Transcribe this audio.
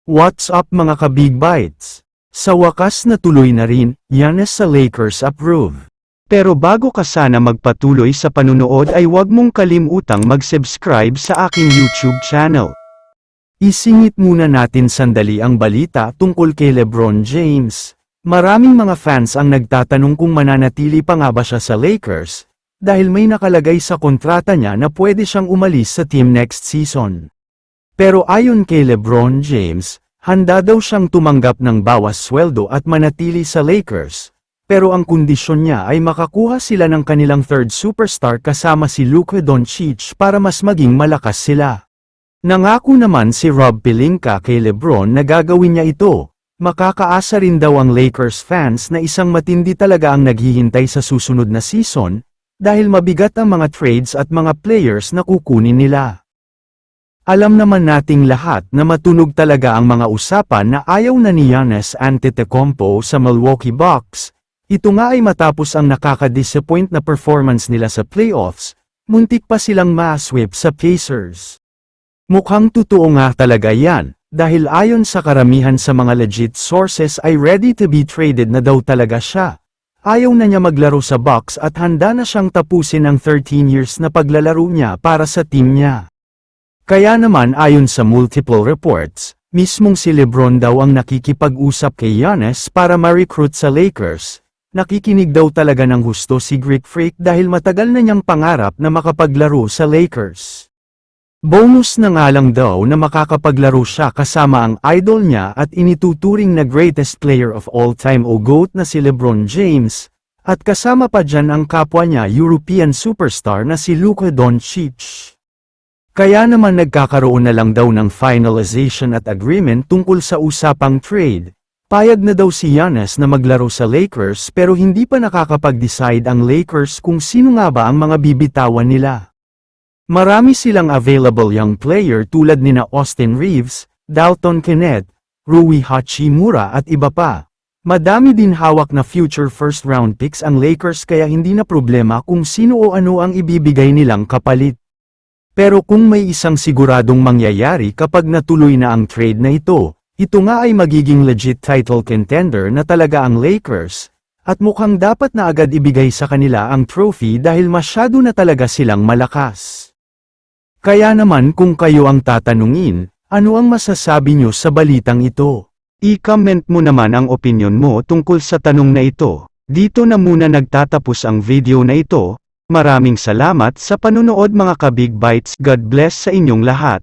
What's up mga ka-Big Bites? Sa wakas natuloy na rin, Giannis sa Lakers approve. Pero bago ka sana magpatuloy sa panunood ay huwag mong kalimutang mag-subscribe sa aking YouTube channel. Isingit muna natin sandali ang balita tungkol kay LeBron James. Maraming mga fans ang nagtatanong kung mananatili pa nga ba siya sa Lakers, dahil may nakalagay sa kontrata niya na pwede siyang umalis sa team next season. Pero ayon kay LeBron James, handa daw siyang tumanggap ng bawas sweldo at manatili sa Lakers, pero ang kondisyon niya ay makakuha sila ng kanilang third superstar kasama si Luka Doncic para mas maging malakas sila. Nangako naman si Rob Pelinka kay LeBron na gagawin niya ito. Makakaasa rin daw ang Lakers fans na isang matindi talaga ang naghihintay sa susunod na season, dahil mabigat ang mga trades at mga players na kukunin nila. Alam naman nating lahat na matunog talaga ang mga usapan na ayaw na ni Giannis Antetokounmpo sa Milwaukee Bucks. Ito nga ay matapos ang nakaka-disappoint na performance nila sa playoffs, muntik pa silang ma-sweep sa Pacers. Mukhang totoo nga talaga yan, dahil ayon sa karamihan sa mga legit sources ay ready to be traded na daw talaga siya. Ayaw na niya maglaro sa Bucks at handa na siyang tapusin ang 13 years na paglalaro niya para sa team niya. Kaya naman ayon sa multiple reports, mismong si LeBron daw ang nakikipag-usap kay Giannis para ma-recruit sa Lakers. Nakikinig daw talaga ng husto si Greek Freak dahil matagal na niyang pangarap na makapaglaro sa Lakers. Bonus na nga lang daw na makakapaglaro siya kasama ang idol niya at inituturing na greatest player of all time o GOAT na si LeBron James, at kasama pa dyan ang kapwa niya European superstar na si Luka Doncic. Kaya naman nagkakaroon na lang daw ng finalization at agreement tungkol sa usapang trade. Payag na daw si Giannis na maglaro sa Lakers pero hindi pa nakakapag-decide ang Lakers kung sino nga ba ang mga bibitawan nila. Marami silang available young player tulad nina Austin Reeves, Dalton Kenneth, Rui Hachimura at iba pa. Madami din hawak na future first round picks ang Lakers kaya hindi na problema kung sino o ano ang ibibigay nilang kapalit. Pero kung may isang siguradong mangyayari kapag natuloy na ang trade na ito nga ay magiging legit title contender na talaga ang Lakers, at mukhang dapat na agad ibigay sa kanila ang trophy dahil masyado na talaga silang malakas. Kaya naman kung kayo ang tatanungin, ano ang masasabi nyo sa balitang ito? I-comment mo naman ang opinion mo tungkol sa tanong na ito. Dito na muna nagtatapos ang video na ito. Maraming salamat sa panunood mga ka-Big Bites. God bless sa inyong lahat.